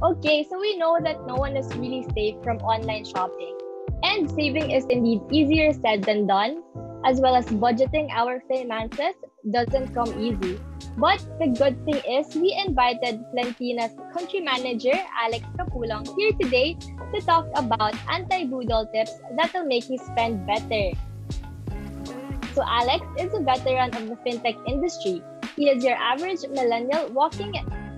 Okay, so we know that no one is really safe from online shopping. And saving is indeed easier said than done, as well as budgeting our finances doesn't come easy. But the good thing is we invited Plentina's country manager, Alex Capulong, here today to talk about anti-budol tips that'll make you spend better. So Alex is a veteran of the fintech industry. He is your average millennial walking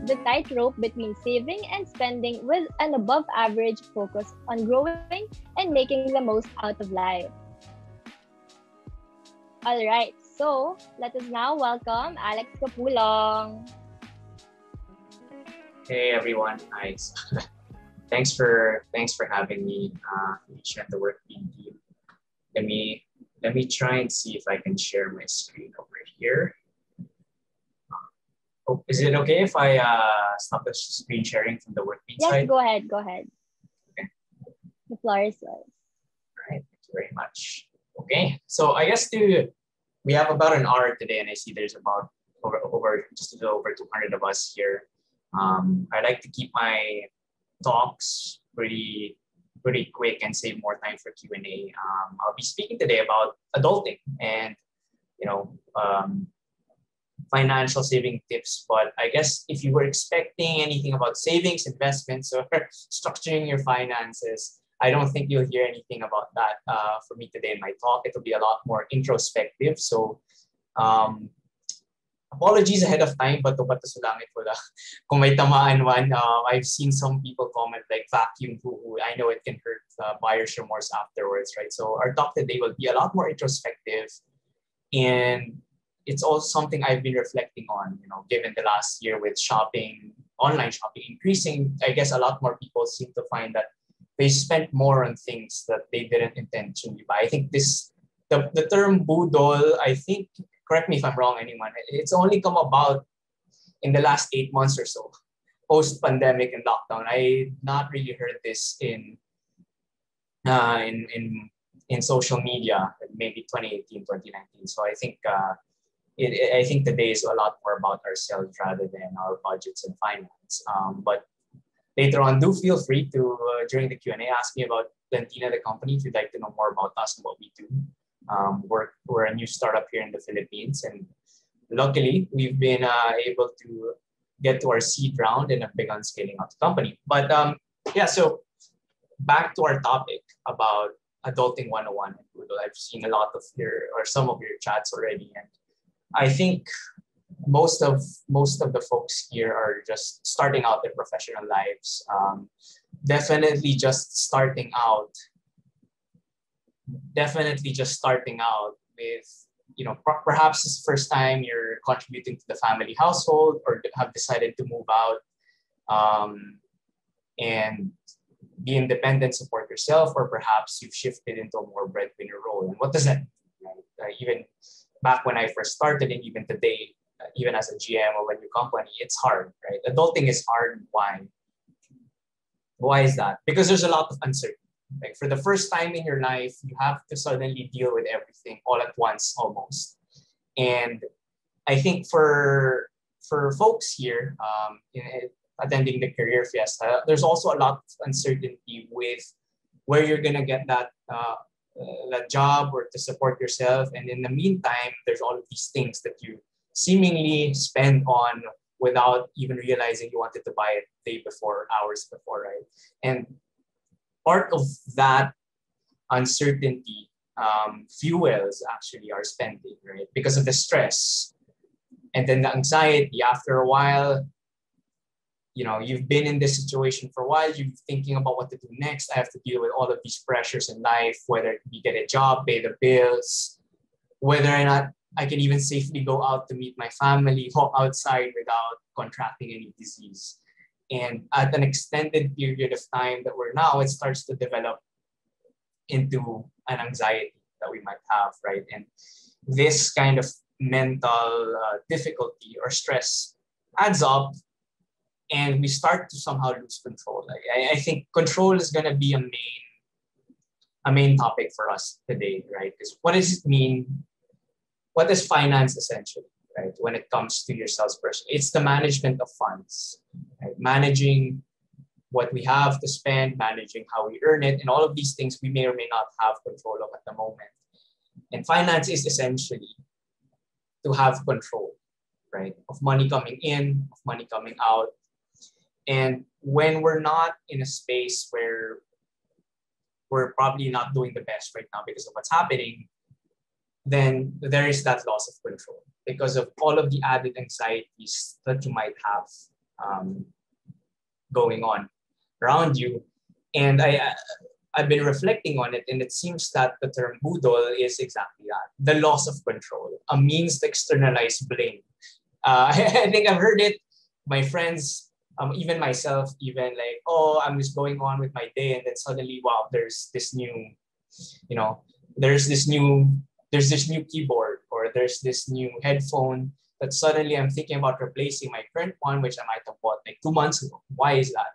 the tightrope between saving and spending with an above average focus on growing and making the most out of life. All right, so let us now welcome Alex Capulong. Hey everyone, nice. thanks for having me. At the work team. Let me try and see if I can share my screen over here. Oh, is it okay if I stop the screen sharing from the work team side? Yes, go ahead. Okay. The floor is yours. All right, thank you very much. Okay, so I guess we have about an hour today, and I see there's about just a little over 200 of us here. I like to keep my talks pretty quick and save more time for Q&A. I'll be speaking today about adulting and financial saving tips. But I guess if you were expecting anything about savings, investments, or structuring your finances, I don't think you'll hear anything about that from me today in my talk. It'll be a lot more introspective. So apologies ahead of time, but sa langit wala. Kung may tamaan man, I've seen some people comment like vacuum hoo-hoo. I know it can hurt buyer's remorse afterwards, right? So our talk today will be a lot more introspective, and it's also something I've been reflecting on, given the last year with online shopping increasing. I guess a lot more people seem to find that they spent more on things that they didn't intentionally buy. I think the term budol, I think, correct me if I'm wrong, anyone, it's only come about in the last 8 months or so, post-pandemic and lockdown. I not really heard this in social media, maybe 2018, 2019. So I think I think today is a lot more about ourselves rather than our budgets and finance. But later on, do feel free to, during the Q&A, ask me about Plentina, the company, if you'd like to know more about us and what we do. We're a new startup here in the Philippines, and luckily, we've been able to get to our seed round and have begun scaling up the company. But so back to our topic about Adulting 101 and Budol. I've seen a lot of some of your chats already, and I think most of the folks here are just starting out their professional lives. Definitely just starting out with, perhaps it's the first time you're contributing to the family household or have decided to move out and be independent, support yourself, or perhaps you've shifted into a more breadwinner role. And what does that mean? Even back when I first started, and even today, even as a GM of a new company, it's hard, right? Adulting is hard. Why? Why is that? Because there's a lot of uncertainty. Like for the first time in your life, you have to suddenly deal with everything all at once, almost. And I think for folks here attending the Career Fiesta, there's also a lot of uncertainty with where you're gonna get that job or to support yourself. And in the meantime, there's all of these things that you seemingly spend on without even realizing you wanted to buy it the day before, hours before, right? And part of that uncertainty fuels actually our spending, right? Because of the stress and then the anxiety. After a while, you've been in this situation for a while, you're thinking about what to do next. I have to deal with all of these pressures in life, whether you get a job, pay the bills, whether or not I can even safely go out to meet my family, walk outside without contracting any disease. And at an extended period of time that we're now, it starts to develop into an anxiety that we might have, right? And this kind of mental difficulty or stress adds up, and we start to somehow lose control. I think control is going to be a main topic for us today, right? Because what does it mean? What is finance essentially, right? When it comes to your salesperson, it's the management of funds, right? Managing what we have to spend, managing how we earn it, and all of these things we may or may not have control of at the moment. And finance is essentially to have control, right? Of money coming in, of money coming out. And when we're not in a space where we're probably not doing the best right now because of what's happening, then there is that loss of control because of all of the added anxieties that you might have going on around you. And I've been reflecting on it, and it seems that the term budol is exactly that, the loss of control, a means to externalize blame. I think I've heard it, my friends, even myself, even like, oh, I'm just going on with my day, and then suddenly, wow, there's this new, you know, there's this new keyboard, or there's this new headphone that suddenly I'm thinking about replacing my current one, which I might have bought like 2 months ago. Why is that?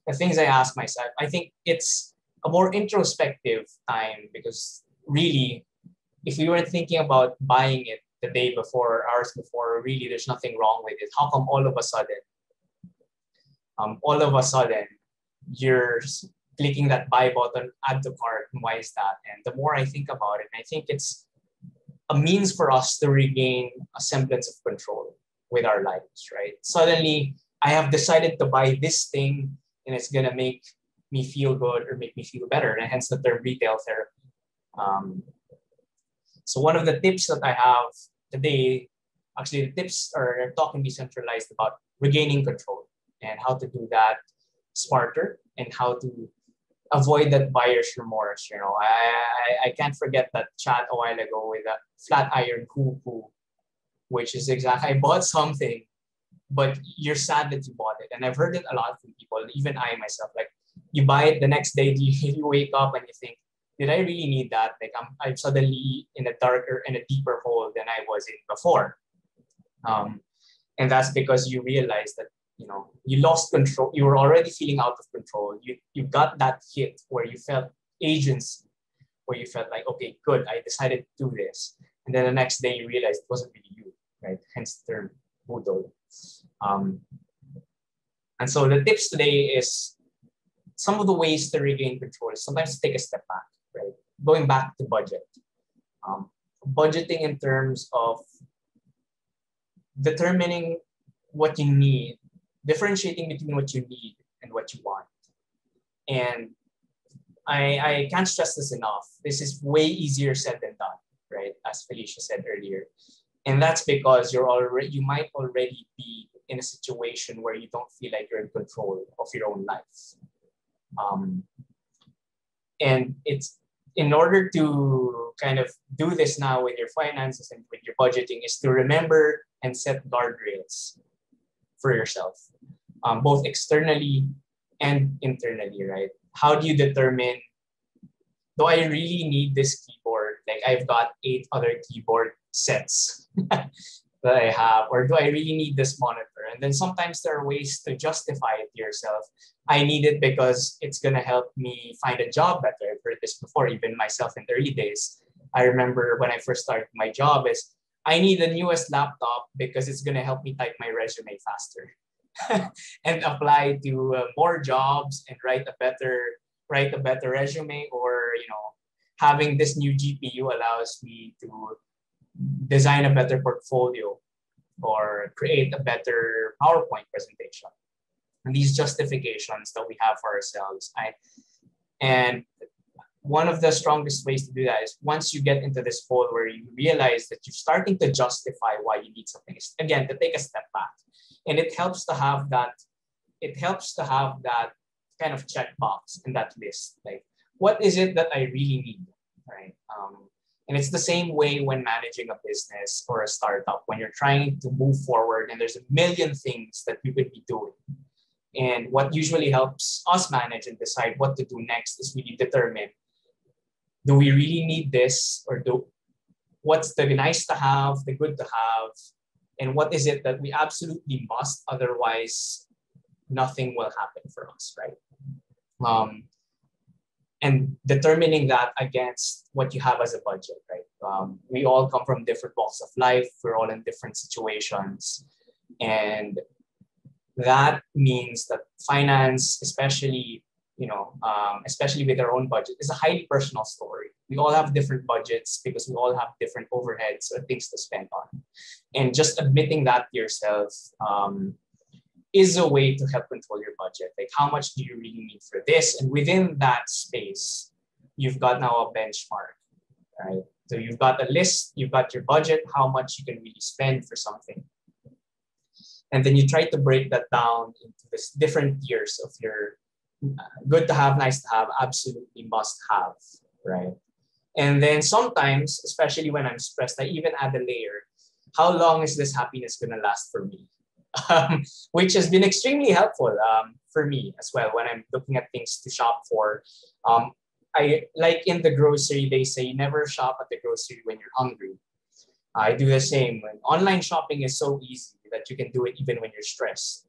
The things I ask myself, I think it's a more introspective time, because really, if we were thinking about buying it the day before, hours before, really there's nothing wrong with it. How come all of a sudden, you're clicking that buy button, add to cart, and why is that? And the more I think about it, I think it's a means for us to regain a semblance of control with our lives, right? Suddenly, I have decided to buy this thing, and it's gonna make me feel good or make me feel better, and hence the term retail therapy. So one of the tips that I have today, actually the tips are talking decentralized about regaining control and how to do that smarter and how to avoid that buyer's remorse. You know, I can't forget that chat a while ago with a flat iron cuckoo, which is exactly, I bought something, but you're sad that you bought it. And I've heard it a lot from people, even I myself, like you buy it the next day, you wake up and you think, did I really need that? Like I'm suddenly in a darker and a deeper hole than I was in before. And that's because you realize that, you know, you lost control. You were already feeling out of control. You got that hit where you felt agency, where you felt like, okay, good, I decided to do this. And then the next day you realize it wasn't really you, right? Hence the term budol. And so the tips today is some of the ways to regain control is sometimes take a step back, right? Going back to budget. Budgeting in terms of determining what you need, differentiating between what you need and what you want. And I can't stress this enough. This is way easier said than done, right? As Felicia said earlier. And that's because you might already be in a situation where you don't feel like you're in control of your own life. And it's in order to kind of do this now with your finances and with your budgeting is to remember and set guardrails for yourself, both externally and internally, right? How do you determine, do I really need this keyboard? Like I've got 8 other keyboard sets that I have, or do I really need this monitor? And then sometimes there are ways to justify it to yourself. I need it because it's gonna help me find a job better. I've heard this before, even myself in the early days. I remember when I first started my job is, I need the newest laptop because it's gonna help me type my resume faster and apply to more jobs and write a better resume, or having this new GPU allows me to design a better portfolio or create a better PowerPoint presentation. And these justifications that we have for ourselves. And one of the strongest ways to do that is once you get into this hole where you realize that you're starting to justify why you need something, is again to take a step back. And it helps to have that kind of checkbox in that list. Like, what is it that I really need? Right. And it's the same way when managing a business or a startup, when you're trying to move forward and there's a million things that you could be doing. And what usually helps us manage and decide what to do next is really determine, do we really need this, or what's the nice to have, the good to have, and what is it that we absolutely must, otherwise nothing will happen for us, right? And determining that against what you have as a budget, right? We all come from different walks of life. We're all in different situations. And that means that finance, especially, especially with our own budget, is a highly personal story. We all have different budgets because we all have different overheads or things to spend on. And just admitting that to yourself is a way to help control your budget. Like, how much do you really need for this? And within that space, you've got now a benchmark, right? So you've got a list, you've got your budget, how much you can really spend for something. And then you try to break that down into this different tiers of your good to have, nice to have, absolutely must have, right? And then sometimes, especially when I'm stressed, I even add a layer. How long is this happiness going to last for me? Which has been extremely helpful for me as well when I'm looking at things to shop for. I like in the grocery, they say never shop at the grocery when you're hungry. I do the same. When online shopping is so easy that you can do it even when you're stressed.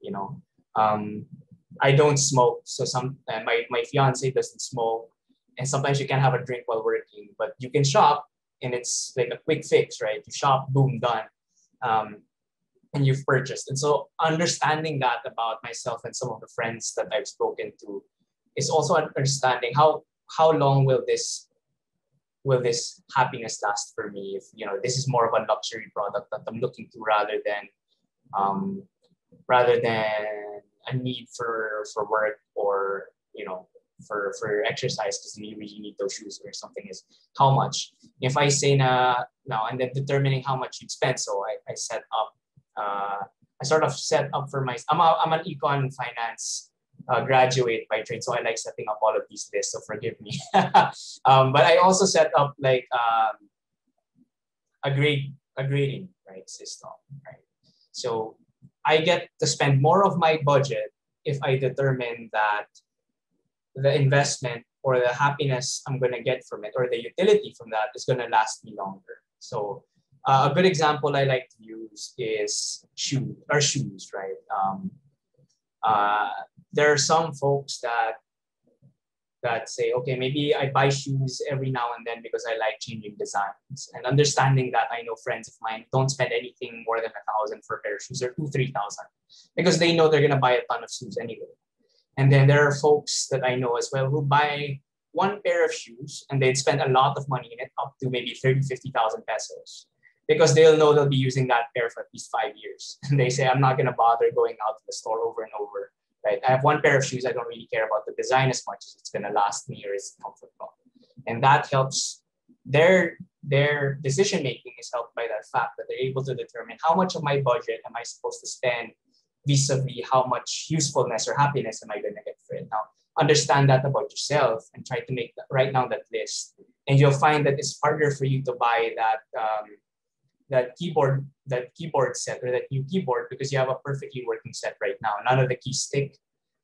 I don't smoke, so my fiance doesn't smoke, and sometimes you can have a drink while working, but you can shop, and it's like a quick fix, right? You shop, boom, done, and you've purchased. And so understanding that about myself and some of the friends that I've spoken to is also understanding how long will this happiness last for me if this is more of a luxury product that I'm looking to rather than a need for work or for exercise because you really need those shoes or something is how much. If I say now and then determining how much you'd spend, so I set up I sort of set up for I'm an econ finance graduate by trade, so I like setting up all of these lists, so forgive me. But I also set up like a grading right system, right? So I get to spend more of my budget if I determine that the investment or the happiness I'm going to get from it or the utility from that is going to last me longer. So a good example I like to use is shoes, right? There are some folks that say, okay, maybe I buy shoes every now and then because I like changing designs. And understanding that, I know friends of mine don't spend anything more than 1,000 for a pair of shoes or 2,000-3,000 because they know they're gonna buy a ton of shoes anyway. And then there are folks that I know as well who buy one pair of shoes and they'd spend a lot of money in it, up to maybe 30,000-50,000 pesos, because they'll know they'll be using that pair for at least 5 years. And they say, I'm not gonna bother going out to the store over and over. Right? I have one pair of shoes. I don't really care about the design as much as it's going to last me or it's comfortable. And that helps their decision making is helped by that fact that they're able to determine how much of my budget am I supposed to spend vis-a-vis how much usefulness or happiness am I going to get for it. Now, understand that about yourself and try to write down that list. And you'll find that it's harder for you to buy that keyboard set or that new keyboard because you have a perfectly working set right now. None of the keys stick,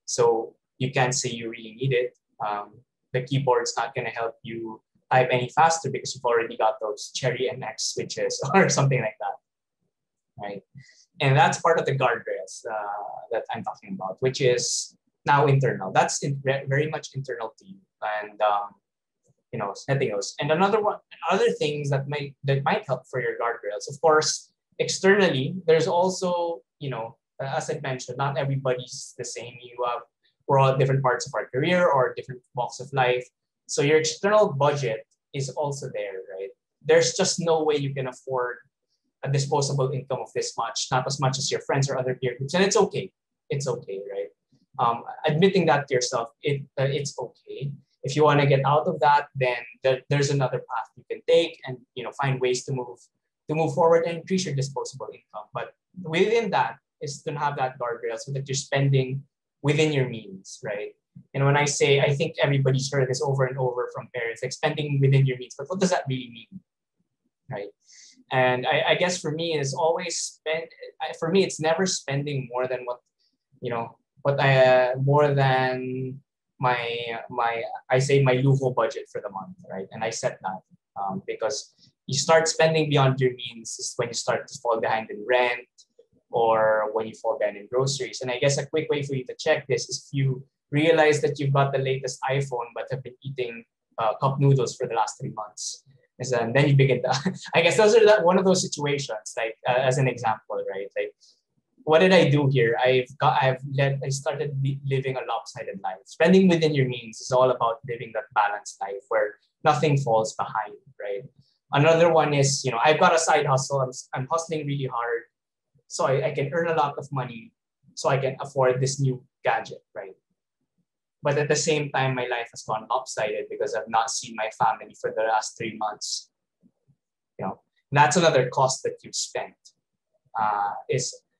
so you can't say you really need it. The keyboard's not going to help you type any faster because you've already got those Cherry MX switches or something like that, right? And that's part of the guardrails that I'm talking about, which is now internal. That's very much internal to you, and setting those. And other things that might help for your guardrails. Of course, externally, there's also, as I mentioned, not everybody's the same. We're all different parts of our career or different walks of life. So your external budget is also there, right? There's just no way you can afford a disposable income of this much, not as much as your friends or other peer groups. And it's okay. It's okay, right? Admitting that to yourself, it's okay. If you want to get out of that, then there's another path you can take, and find ways to move forward and increase your disposable income. But within that is to have that guardrail so that you're spending within your means, right? And when I say, I think everybody's heard this over and over from parents, like spending within your means, but what does that really mean, right? And I guess for me, it's always for me, it's never spending more than more than my luho budget for the month, right? And I set that because you start spending beyond your means is when you start to fall behind in rent or when you fall behind in groceries. And I guess a quick way for you to check this is if you realize that you've got the latest iPhone but have been eating cup noodles for the last 3 months. And then you begin to, I guess those are one of those situations, like as an example, right? Like what did I do here? I started living a lopsided life. Spending within your means is all about living that balanced life where nothing falls behind, right? Another one is, I've got a side hustle. I'm hustling really hard so I can earn a lot of money so I can afford this new gadget, right? But at the same time, my life has gone lopsided because I've not seen my family for the last 3 months. That's another cost that you've spent.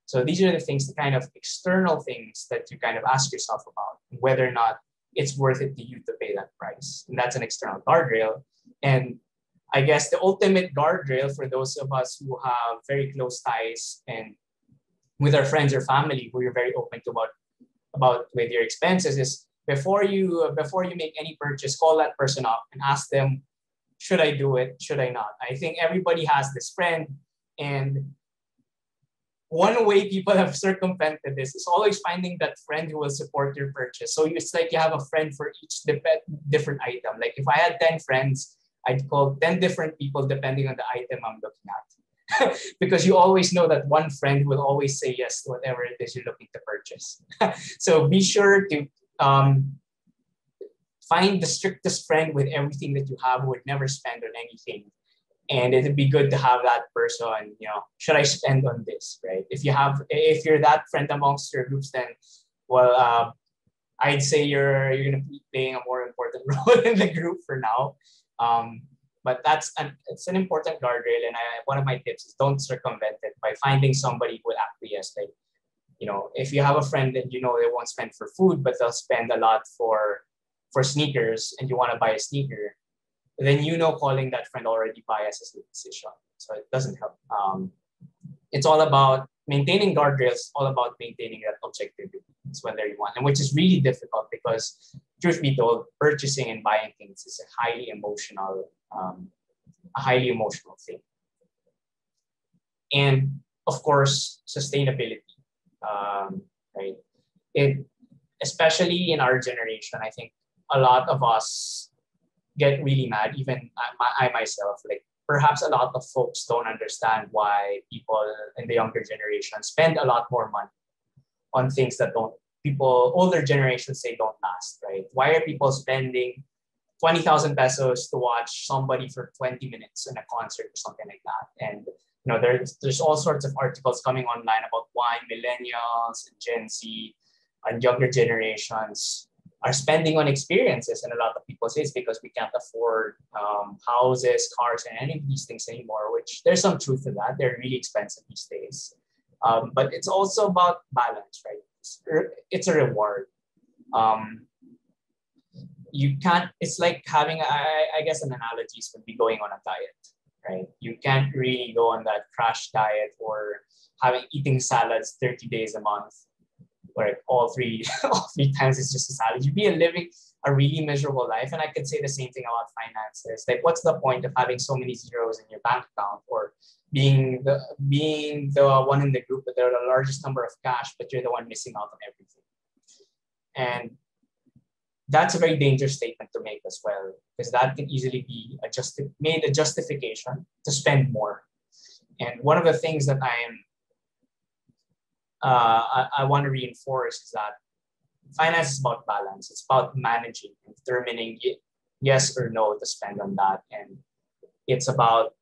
So these are the things, the kind of external things that you kind of ask yourself about, whether or not it's worth it to you to pay that price. And that's an external guardrail. And I guess the ultimate guardrail for those of us who have very close ties and with our friends or family who you're very open to about with your expenses is before you make any purchase, call that person up and ask them, should I do it? Should I not? I think everybody has this friend, and one way people have circumvented this is always finding that friend who will support your purchase. So it's like you have a friend for each different item. Like if I had 10 friends, I'd call 10 different people depending on the item I'm looking at. Because you always know that one friend will always say yes to whatever it is you're looking to purchase. So be sure to find the strictest friend with everything that you have who would never spend on anything. And it'd be good to have that person, should I spend on this, right? If you're that friend amongst your groups, then, well, I'd say you're going to be playing a more important role in the group for now. But it's an important guardrail. And one of my tips is don't circumvent it by finding somebody who will acquiesce. Like, if you have a friend that they won't spend for food, but they'll spend a lot for sneakers, and you want to buy a sneaker, then calling that friend already biases the decision. So it doesn't help. It's all about maintaining guardrails, all about maintaining that objectivity. It's whether you want, and which is really difficult because, truth be told, purchasing and buying things is a highly emotional thing. And of course, sustainability. Right? Especially in our generation, I think a lot of us get really mad, even I myself, like perhaps a lot of folks don't understand why people in the younger generation spend a lot more money on things that older generations say don't last, right? Why are people spending 20,000 pesos to watch somebody for 20 minutes in a concert or something like that? And there's all sorts of articles coming online about why millennials and Gen Z and younger generations are spending on experiences, and a lot of people say it's because we can't afford houses, cars, and any of these things anymore, which there's some truth to that. They're really expensive these days. But it's also about balance, right? It's a reward. You can't, it's like having, I guess an analogy would be going on a diet, right? You can't really go on that crash diet or eating salads 30 days a month, where all three times it's just a salad. You'd be living a really miserable life. And I could say the same thing about finances. Like, what's the point of having so many zeros in your bank account, or being the one in the group that they're the largest number of cash, but you're the one missing out on everything? And that's a very dangerous statement to make as well, because that can easily be made a justification to spend more. And one of the things that I want to reinforce is that finance is about balance. It's about managing and determining yes or no to spend on that. And it's about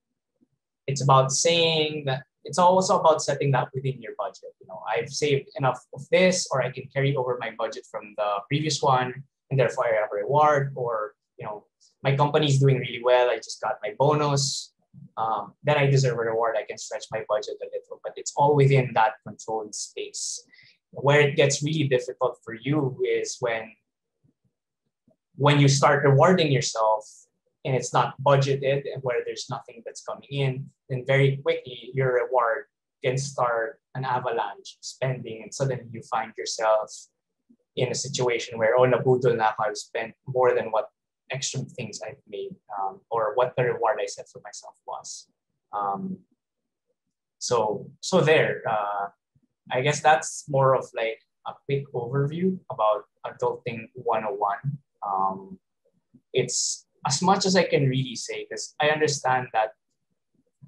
saying that it's also about setting that within your budget. I've saved enough of this, or I can carry over my budget from the previous one, and therefore I have a reward. Or, my company is doing really well. I just got my bonus. Then I deserve a reward. I can stretch my budget a little, but it's all within that controlled space. Where it gets really difficult for you is when you start rewarding yourself and it's not budgeted, and where there's nothing that's coming in, then very quickly your reward can start an avalanche of spending, and suddenly you find yourself in a situation where, nabudol na ako, I've spent more than what extra things I've made, or what the reward I set for myself was. So there, I guess that's more of like a quick overview about Adulting 101. It's as much as I can really say, because I understand that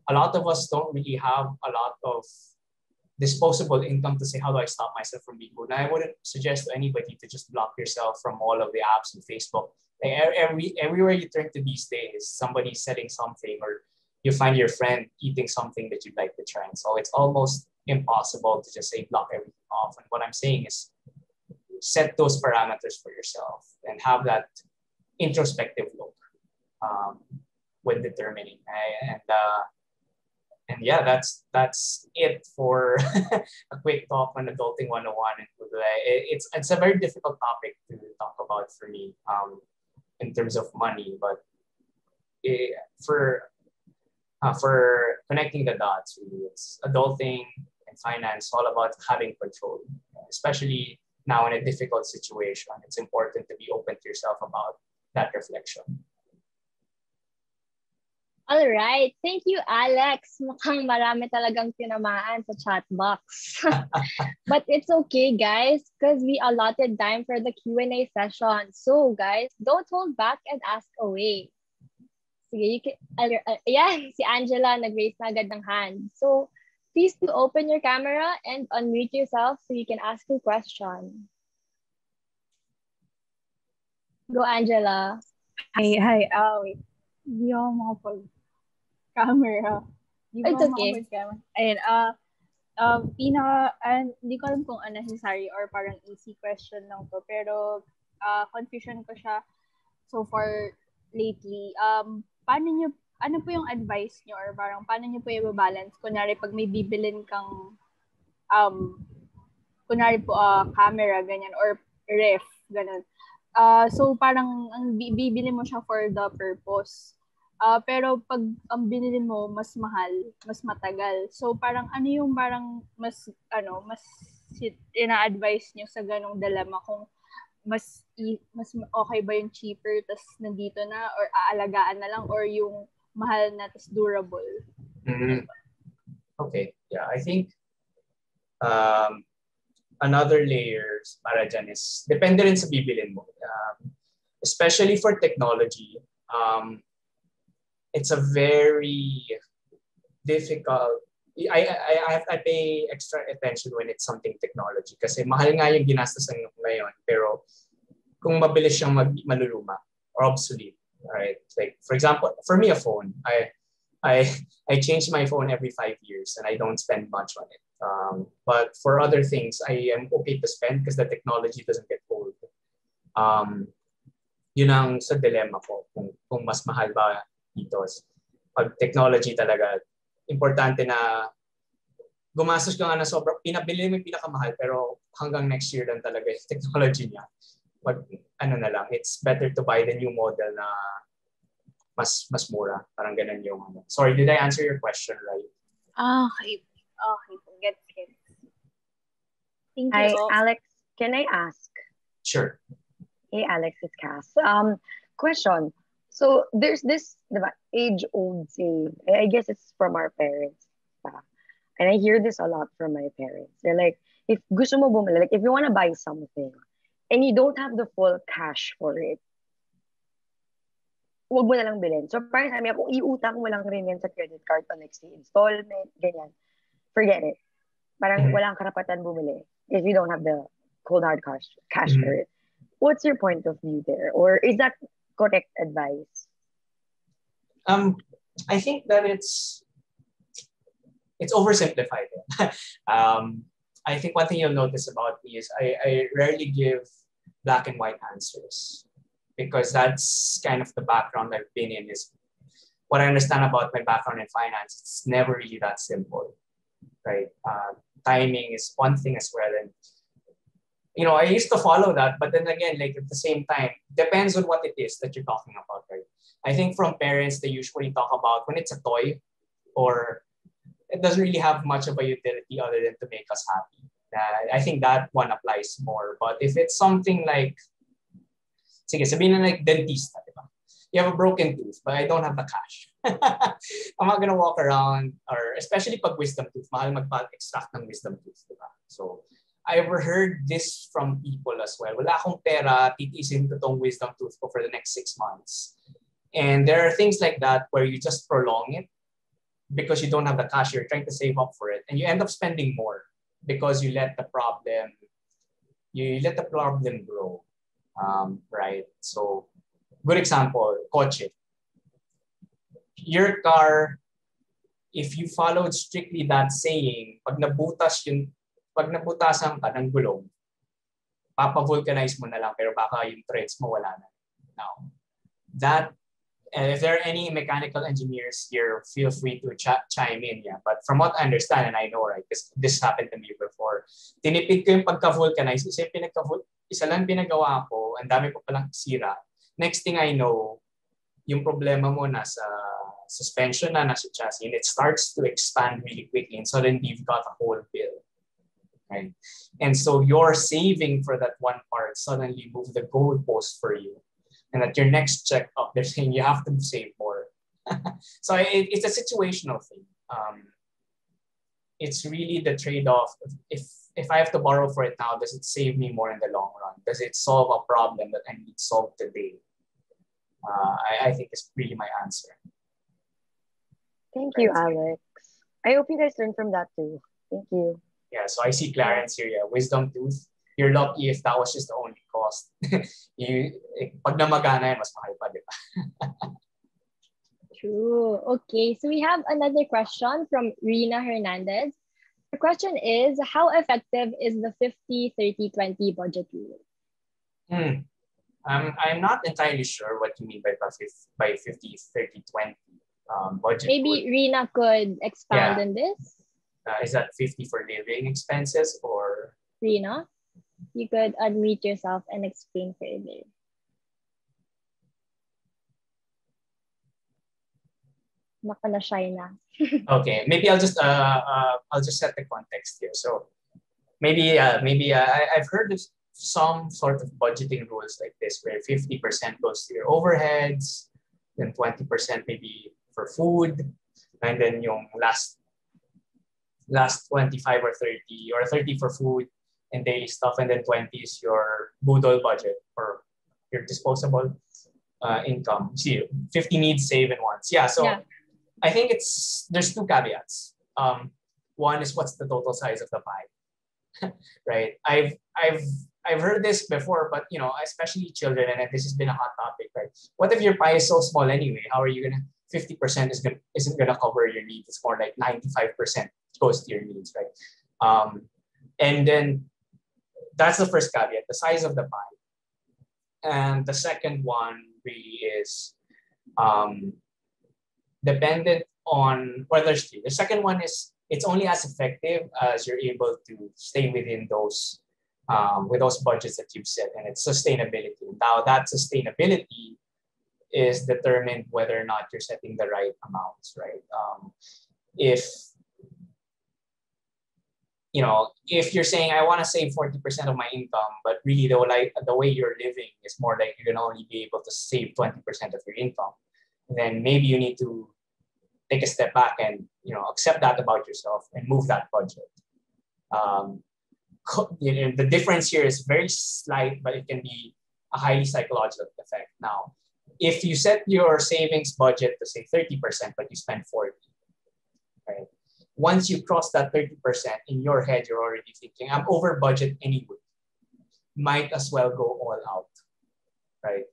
a lot of us don't really have a lot of disposable income to say, how do I stop myself from being good? And I wouldn't suggest to anybody to just block yourself from all of the apps and Facebook. Like everywhere you turn to these days, somebody's selling something, or you find your friend eating something that you'd like to try. And so it's almost impossible to just say block everything off. And what I'm saying is set those parameters for yourself and have that introspective look when determining. And yeah, that's it for a quick talk on Adulting 101. And it's a very difficult topic to talk about for me in terms of money, but for connecting the dots, really, it's adulting and finance all about having control, especially now in a difficult situation. It's important to be open to yourself about that reflection. All right. Thank you, Alex. Mukhang marami talagang tinamaan sa chat box. But it's okay, guys, because we allotted time for the Q&A session. So, guys, don't hold back and ask away. Sige, you can, yeah, si Angela nag-raise na agad ng hand. So, please do open your camera and unmute yourself so you can ask your question. Go, Angela. Hi. Wait. Hindi ako makapag-camera. It's okay. Ayun, hindi ko alam kung unnecessary or parang easy question lang to. Pero, confusion ko siya so far lately. Ano po yung advice nyo or parang paano nyo po i-balance? Kunyari, pag may bibilin kang, kunyari po, camera, ganyan, or ref, ganun. So, parang ang bibili mo siya for the purpose. Pero pag ang binili mo, mas mahal, mas matagal. So, parang ano yung parang mas ina-advise nyo sa ganong dilemma kung mas okay ba yung cheaper tas nandito na or aalagaan na lang or yung mahal na tas durable? Mm-hmm. Okay. Yeah, I think another layers para dyan is depende rin sa bibilin mo. Especially for technology, it's a very difficult. I pay extra attention when it's something technology kasi mahal nga yung ginastasan ngayon, pero kung mabilis siyang maluluma or obsolete, right? Like for example, for me a phone, I change my phone every 5 years and I don't spend much on it. But for other things, I am okay to spend because the technology doesn't get old. Yun ang sa dilemma ko kung mas mahal ba dito. Pag technology talaga, importante na gumastos ka nga na sobrang, pinabili mo yung pinakamahal pero hanggang next year lang talaga yung technology niya. Na lang, it's better to buy the new model na mas mura. Parang ganun yung ano. Sorry, did I answer your question right? Okay. Get. Thank you. Hi, Alex. Can I ask? Sure. Hey, Alex, it's Cass. Question. So there's this age-old saying. I guess it's from our parents. And I hear this a lot from my parents. They're like, if gusto mo bumili, like if you want to buy something and you don't have the full cash for it, huwag mo na lang bilhin. So parang sabi kung iutang mo lang rin yan sa credit card o next installment, ganyan, forget it. Parang walang karapatan bumili if you don't have the cold hard cash for it. What's your point of view there? Or is that correct advice? I think that it's oversimplified. I think one thing you'll notice about me is I rarely give black and white answers because that's kind of the background I've been in. Is what I understand about my background in finance. It's never really that simple, right? Timing is one thing as well, and I used to follow that, but then again, like at the same time, depends on what it is that you're talking about, right? I think from parents, they usually talk about when it's a toy or it doesn't really have much of a utility other than to make us happy. I think that one applies more. But if it's something like, sige, sabihin na like dentista, diba? You have a broken tooth, but I don't have the cash. I'm not gonna walk around, or especially pag wisdom tooth, mahal magpa-extract ng wisdom tooth, diba? So, I've heard this from people as well. Wala akong pera, titiisin ko tong wisdom tooth ko for the next 6 months. And there are things like that where you just prolong it because you don't have the cash, you're trying to save up for it, and you end up spending more because you let the problem grow, right? So, good example, kotse. Your car, if you followed strictly that saying, pag nabutasan ka ng gulong, papa-vulcanize mo na lang, pero baka yung threads mo wala na. Now, that, and if there are any mechanical engineers here, feel free to chime in. Yeah. But from what I understand, and I know, right, because this happened to me before, tinipid ko yung pagka-vulcanize, isa lang pinagawa ko, ang dami ko palang sira. Next thing I know, yung problema mo nasa suspension na, nasa chassis, and it starts to expand really quickly, and suddenly you've got a whole bill. Right? And so your saving for that one part suddenly moves the goalpost for you. And at your next checkup, they're saying you have to save more. So it's a situational thing. It's really the trade-off. If I have to borrow for it now, does it save me more in the long run? Does it solve a problem that I need solved today? I think is really my answer. Thank you, Alex. I hope you guys learned from that too. Thank you. Yeah, so I see Clarence here. Yeah, wisdom tooth. You're lucky if that was just the only cost. Pag namagana yan, mas mahal pa, di ba? True. Okay, so we have another question from Rina Hernandez. The question is, how effective is the 50-30-20 budget rule? I'm not entirely sure what you mean by 50-30-20 budget Maybe rule. Rina could expand on this. Is that 50 for living expenses or? Rina, you could unmute yourself and explain further. Shy na. Okay, maybe I'll just set the context here. So maybe I've heard of some sort of budgeting rules like this, where 50% goes to your overheads, then 20% maybe for food, and then yung last 25 or 30, or 30 for food and daily stuff, and then 20 is your budol budget or your disposable income. See, 50 needs, save, and wants. Yeah, so yeah. I think there's two caveats. One is, what's the total size of the pie, right? I've heard this before, but especially children, and this has been a hot topic, right? What if your pie is so small anyway? How are you gonna 50% isn't gonna cover your needs? It's more like 95% goes to your needs, right? And then that's the first caveat, the size of the pie. And the second one really is dependent on, well, there's three. The second one is, it's only as effective as you're able to stay within those with those budgets that you've set, and it's sustainability. Now that sustainability is determined whether or not you're setting the right amounts, right? If you're saying, I want to save 40% of my income, but really the way you're living is more like you're gonna only be able to save 20% of your income, then maybe you need to take a step back and accept that about yourself and move that budget. The difference here is very slight, but it can be a highly psychological effect. Now, if you set your savings budget to say 30%, but you spend 40%, right? Once you cross that 30%, in your head, you're already thinking, I'm over budget anyway. Might as well go all out, right?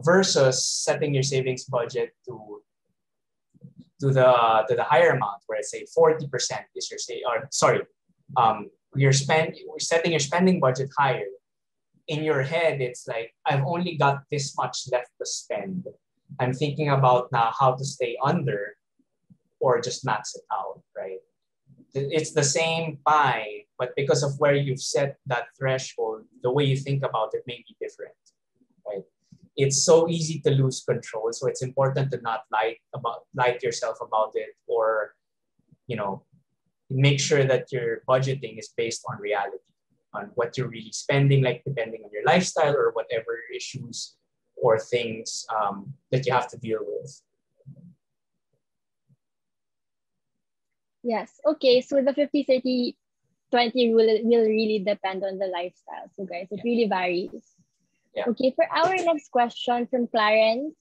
Versus setting your savings budget to the higher amount, where say 40% is you're setting your spending budget higher. In your head, it's like, I've only got this much left to spend. I'm thinking about now how to stay under or just max it out, right? It's the same pie, but because of where you've set that threshold, the way you think about it may be different, right? It's so easy to lose control. So it's important to not lie to yourself about it, or, make sure that your budgeting is based on reality, on what you're really spending, like depending on your lifestyle or whatever issues or things that you have to deal with. Yes. Okay. So the 50-30-20 rule will really depend on the lifestyle. So guys, it really varies. Yeah. Okay. For our next question from Clarence,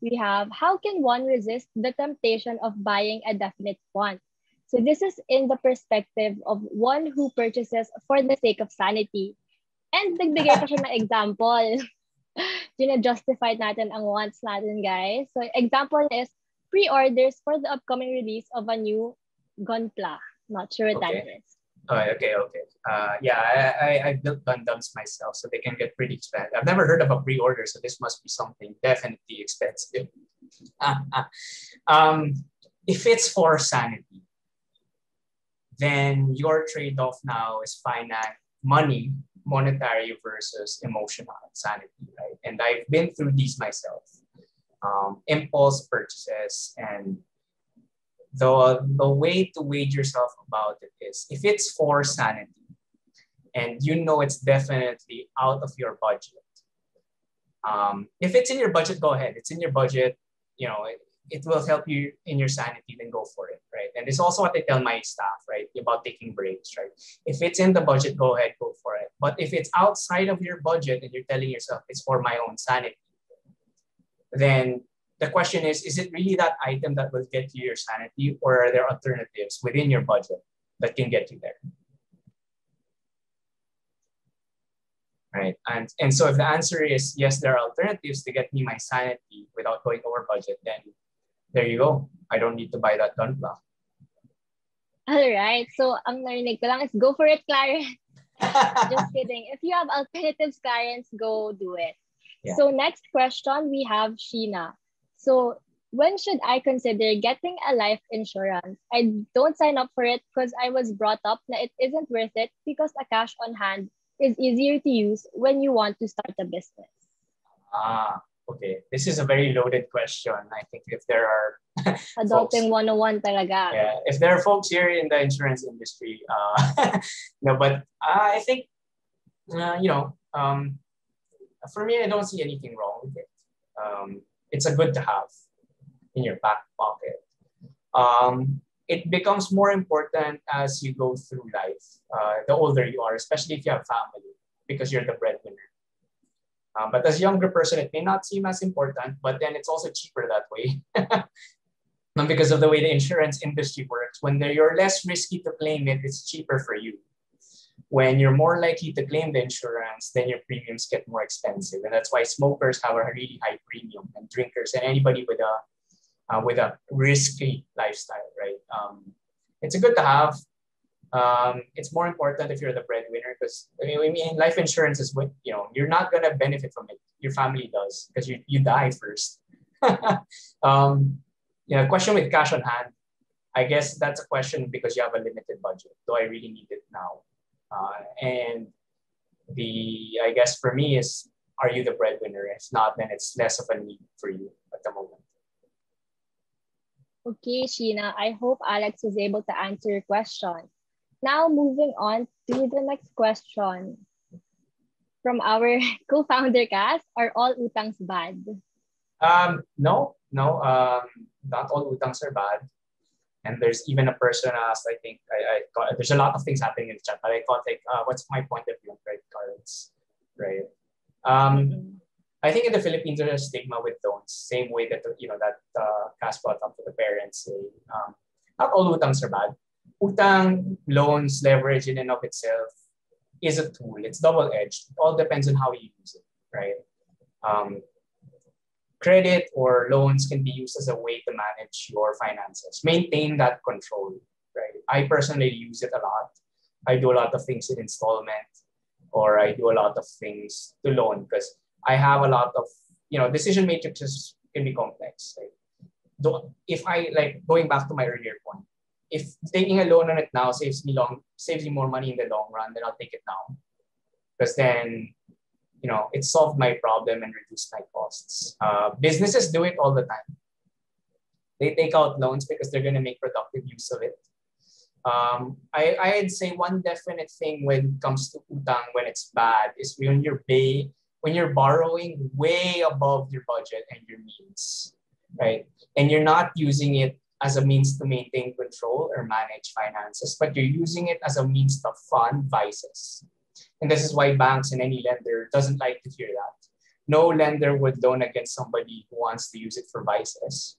we have, how can one resist the temptation of buying a definite want? So this is in the perspective of one who purchases for the sake of sanity. And nagbigay pa siya ng example. Justify natin ang wants natin, guys. So example is pre-orders for the upcoming release of a new gunpla. Not sure what that is. Okay. Yeah, I built Gundams myself, so they can get pretty expensive. I've never heard of a pre-order, so this must be something definitely expensive. If it's for sanity, then your trade-off now is monetary versus emotional sanity, right? And I've been through these myself. Impulse purchases, and the way to wage yourself about it is if it's for sanity and it's definitely out of your budget. If it's in your budget, go ahead. It's in your budget, it will help you in your sanity, then go for it, right? And it's also what I tell my staff, right, about taking breaks, right? If it's in the budget, go ahead, go for it. But if it's outside of your budget and you're telling yourself it's for my own sanity, then the question is it really that item that will get you your sanity, or are there alternatives within your budget that can get you there? Right. And so if the answer is yes, there are alternatives to get me my sanity without going over budget, then there you go. I don't need to buy that gunpla. All right. So ang narinig ko lang is go for it, Clarence. Just kidding. If you have alternatives, Clarence, go do it. Yeah. So next question, we have Sheena. So when should I consider getting a life insurance? I don't sign up for it because I was brought up that it isn't worth it because a cash on hand is easier to use when you want to start a business. Okay. This is a very loaded question. I think if there are Adulting 101 talaga. Yeah, if there are folks here in the insurance industry, but I think, for me, I don't see anything wrong with it. It's a good to have in your back pocket. It becomes more important as you go through life, the older you are, especially if you have family, because you're the breadwinner. But as a younger person, it may not seem as important, but then it's also cheaper that way. Because of the way the insurance industry works, when you're less risky to claim it, it's cheaper for you. When you're more likely to claim the insurance, then your premiums get more expensive. And that's why smokers have a really high premium, and drinkers and anybody with a risky lifestyle, right? It's a good to have. It's more important if you're the breadwinner, because life insurance is what, you're not going to benefit from it. Your family does, because you die first. Question with cash on hand. I guess that's a question because you have a limited budget. Do I really need it now? And I guess for me is, are you the breadwinner? If not, then it's less of a need for you at the moment. Okay, Sheena, I hope Alex was able to answer your question. Now, moving on to the next question from our co-founder, Cass. Are all utangs bad? No. Not all utangs are bad. And there's even a person asked, I think, there's a lot of things happening in the chat, but I thought, what's my point of view on credit cards, right? I think in the Philippines, there's a stigma with loans, same way that, Cass brought up with the parents. Not all utangs are bad. Utang, loans, leverage in and of itself is a tool. It's double-edged. It all depends on how you use it, right? Credit or loans can be used as a way to manage your finances, maintain that control, right? I personally use it a lot. I do a lot of things in installment, or I do a lot of things to loan, because I have a lot of, decision matrices can be complex. Right? If going back to my earlier point, if taking a loan on it now saves me more money in the long run, then I'll take it now, because then it solved my problem and reduced my costs. Businesses do it all the time. They take out loans because they're going to make productive use of it. I'd say one definite thing when it comes to utang, when it's bad, is when you're borrowing way above your budget and your means, right? And you're not using it as a means to maintain control or manage finances, but you're using it as a means to fund vices. And this is why banks and any lender doesn't like to hear that. No lender would loan against somebody who wants to use it for vices.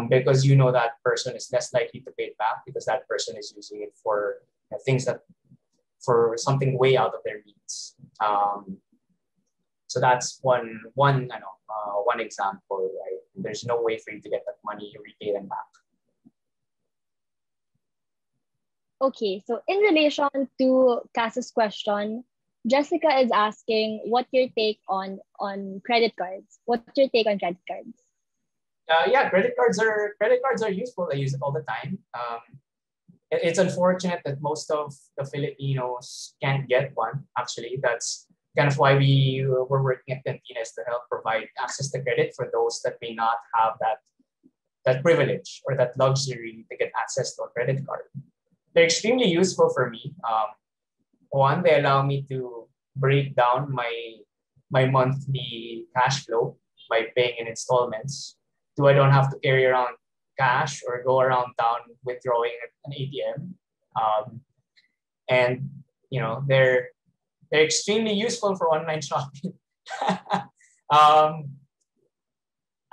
because you know that person is less likely to pay it back because that person is using it for things that for something way out of their needs. So that's one example, right? There's no way for you to get that money, you repay them back. Okay, so in relation to Cass's question, Jessica is asking what your take on credit cards. What's your take on credit cards? Yeah, credit cards are useful. I use it all the time. It's unfortunate that most of the Filipinos can't get one. Actually, that's kind of why we're working at Plentina, is to help provide access to credit for those that may not have that privilege or that luxury to get access to a credit card. They're extremely useful for me. One, they allow me to break down my monthly cash flow by paying in installments. Two, I don't have to carry around cash or go around town withdrawing at an ATM. And they're extremely useful for online shopping.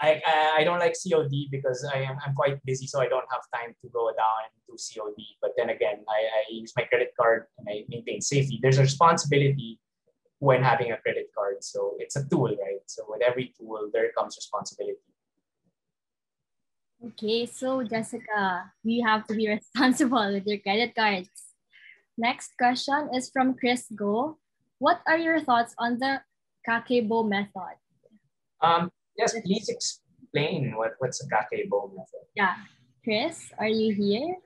I don't like COD because I'm quite busy, so I don't have time to go down and do COD. But then again, I use my credit card and I maintain safety. There's a responsibility when having a credit card. So it's a tool, right? So with every tool, there comes responsibility. Okay, so Jessica, you have to be responsible with your credit cards. Next question is from Chris Go. What are your thoughts on the kakebo method? Yes, please explain what's a kakebo method. Yeah, Chris, are you here?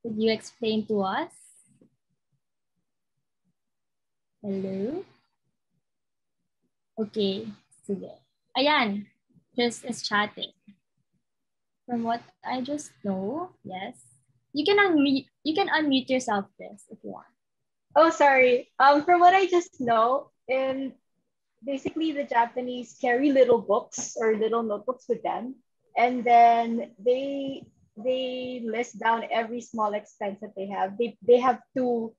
Could you explain to us? Hello? Okay, sige. Ayan, Chris is chatting. From what I just know, yes. You can unmute yourself, Chris, if you want. Oh, sorry. From what I just know, basically the Japanese carry little books or little notebooks with them, and then they list down every small expense that they have. They have two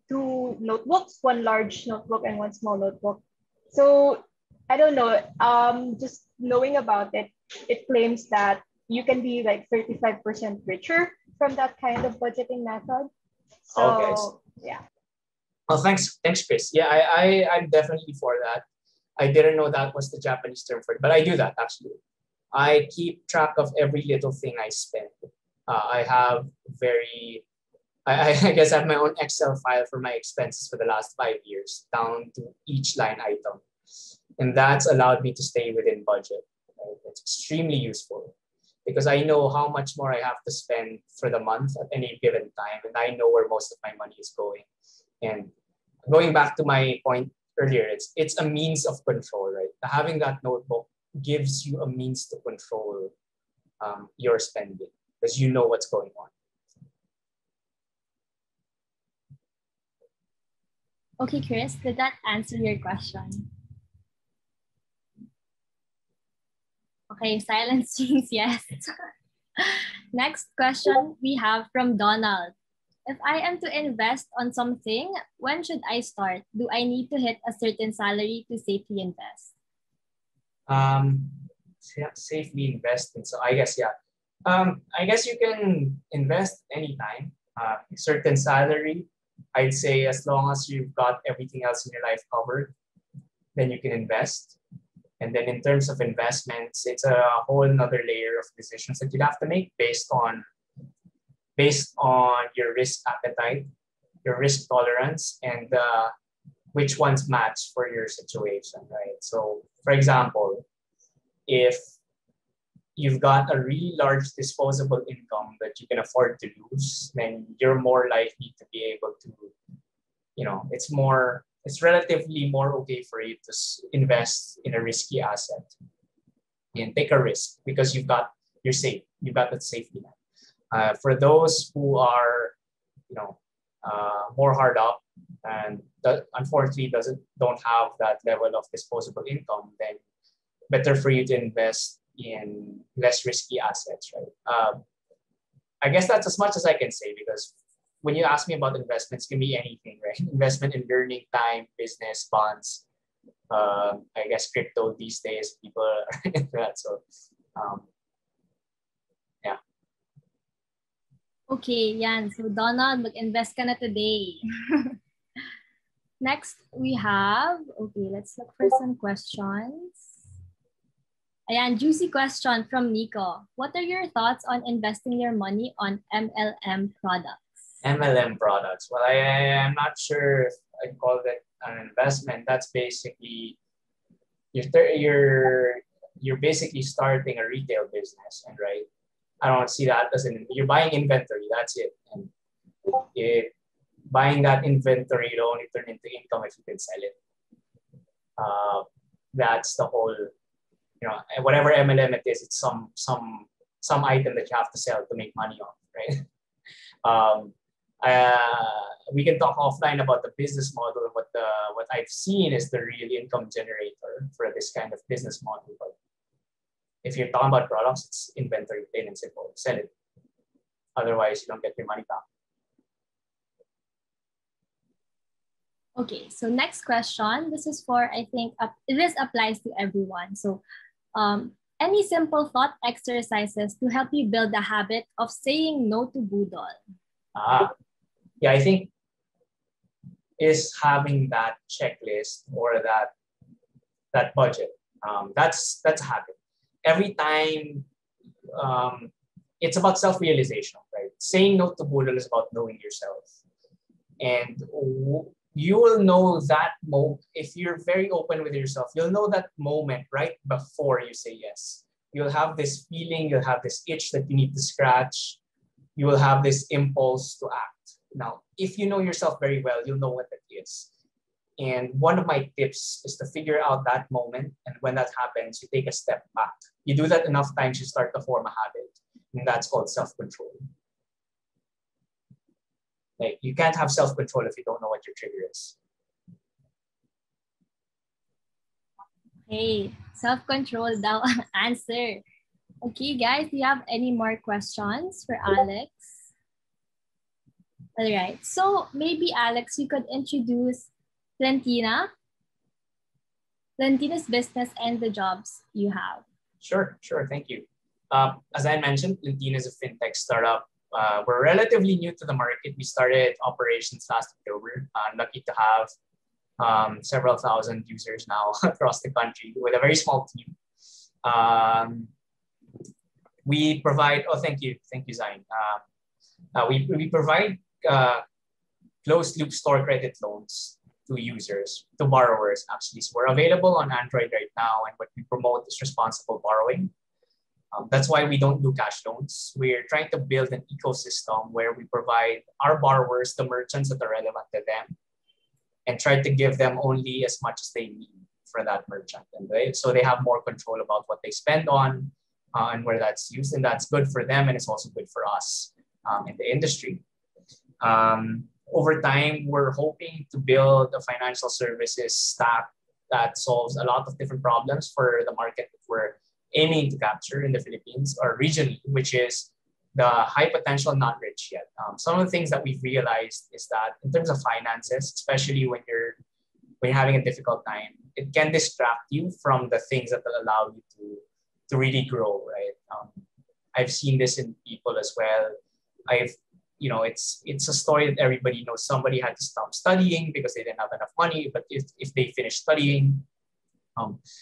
notebooks, one large notebook and one small notebook. So I don't know. Just knowing about it, it claims that you can be like 35% richer from that kind of budgeting method. So okay. Yeah. Well, thanks, Chris. Yeah, I'm definitely for that. I didn't know that was the Japanese term for it, but I do that actually. I keep track of every little thing I spend. I have I guess I have my own Excel file for my expenses for the last 5 years, down to each line item. And that's allowed me to stay within budget. Right? It's extremely useful because I know how much more I have to spend for the month at any given time, and I know where most of my money is going. And going back to my point earlier, it's a means of control, right? Having that notebook gives you a means to control your spending because you know what's going on. Okay, Chris, did that answer your question? Okay, silence means yes. Next question we have from Donald. If I am to invest on something, when should I start? Do I need to hit a certain salary to safely invest? Safely invest in, so I guess, yeah. I guess you can invest anytime. Certain salary, I'd say as long as you've got everything else in your life covered, then you can invest. And then in terms of investments, it's a whole nother layer of decisions that you'd have to make based on your risk appetite, your risk tolerance, and which ones match for your situation, right? So for example, if you've got a really large disposable income that you can afford to lose, then you're more likely to be able to, it's relatively more okay for you to invest in a risky asset and take a risk because you're safe. You've got that safety net. For those who are, more hard up and that unfortunately don't have that level of disposable income, then better for you to invest in less risky assets, right? I guess that's as much as I can say because when you ask me about investments, it can be anything, right? Investment in learning, time, business, bonds. I guess crypto these days, people are into that. So yeah. Okay, yan. So Donald, mag-invest ka na today. Next, we have, okay, let's look for some questions. Ayan, juicy question from Nico. What are your thoughts on investing your money on MLM products? MLM products. Well, I am not sure if I call that an investment. That's basically you're basically starting a retail business, and right. I don't see that as you're buying inventory. That's it, and buying that inventory, it'll only turn into income if you can sell it. That's the whole, whatever MLM it is, it's some item that you have to sell to make money on, right? We can talk offline about the business model. What I've seen is the real income generator for this kind of business model. But if you're talking about products, it's inventory, plain and simple. Sell it. Otherwise, you don't get your money back. Okay, so next question. This is for, I think, this applies to everyone. So any simple thought exercises to help you build the habit of saying no to budol? Yeah, I think is having that checklist or that budget. That's a habit. Every time, it's about self-realization, right? Saying no to budol is about knowing yourself. And you will know that moment, if you're very open with yourself, you'll know that moment right before you say yes. You'll have this feeling, you'll have this itch that you need to scratch. You will have this impulse to act. Now, if you know yourself very well, you'll know what that is. And one of my tips is to figure out that moment. And when that happens, you take a step back. You do that enough times, you start to form a habit. And that's called self-control. Like, you can't have self-control if you don't know what your trigger is. Okay, self-control daw ang answer. Okay, guys, do you have any more questions for Alex? All right, so maybe Alex, you could introduce Plentina, Plentina's business and the jobs you have. Sure, thank you. As I mentioned, Lindeen is a fintech startup. We're relatively new to the market. We started operations last October. I'm lucky to have several thousand users now across the country with a very small team. We provide, thank you, Zain. We provide closed loop store credit loans to users, to borrowers actually. So we're available on Android right now, and what we promote is responsible borrowing. That's why we don't do cash loans. We're trying to build an ecosystem where we provide our borrowers the merchants that are relevant to them and try to give them only as much as they need for that merchant. And so they have more control about what they spend on and where that's used. And that's good for them, and it's also good for us in the industry. Over time, we're hoping to build a financial services stack that solves a lot of different problems for the market that we're aiming to capture in the Philippines or regionally, which is the high potential, not rich yet. Some of the things that we've realized is that in terms of finances, especially when you're having a difficult time, it can distract you from the things that will allow you to really grow, right? I've seen this in people as well. It's a story that everybody knows. Somebody had to stop studying because they didn't have enough money, but if they finish studying,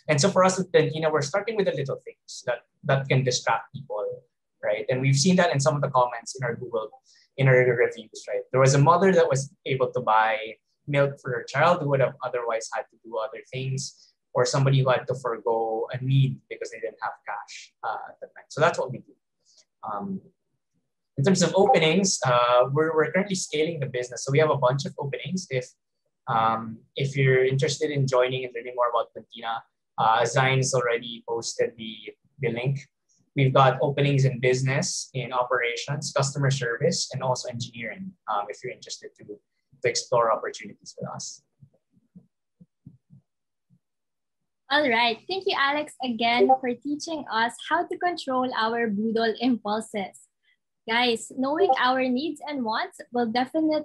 and so for us with Plentina, we're starting with the little things that can distract people, right? And we've seen that in some of the comments in our reviews, right? There was a mother that was able to buy milk for her child who would have otherwise had to do other things, or somebody who had to forego a need because they didn't have cash at the time. So that's what we do. In terms of openings, we're currently scaling the business. So we have a bunch of openings. If you're interested in joining and learning more about Plentina, Zain's already posted the link. We've got openings in business, in operations, customer service, and also engineering, if you're interested to explore opportunities with us. All right. Thank you, Alex, again for teaching us how to control our budol impulses. Guys, knowing our needs and wants will definitely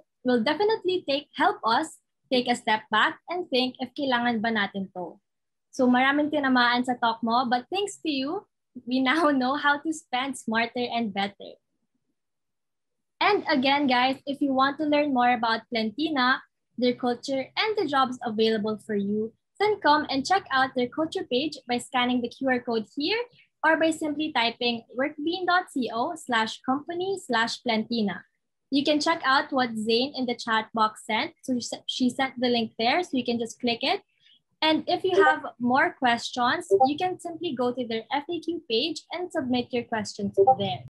help us take a step back and think if kailangan ba natin to. So maraming tinamaan sa talk mo, but thanks to you, we now know how to spend smarter and better. And again, guys, if you want to learn more about Plentina, their culture, and the jobs available for you, then come and check out their culture page by scanning the QR code here or by simply typing workbean.co/company/Plentina. You can check out what Zane in the chat box sent. So she sent the link there, so you can just click it. And if you have more questions, you can simply go to their FAQ page and submit your questions there.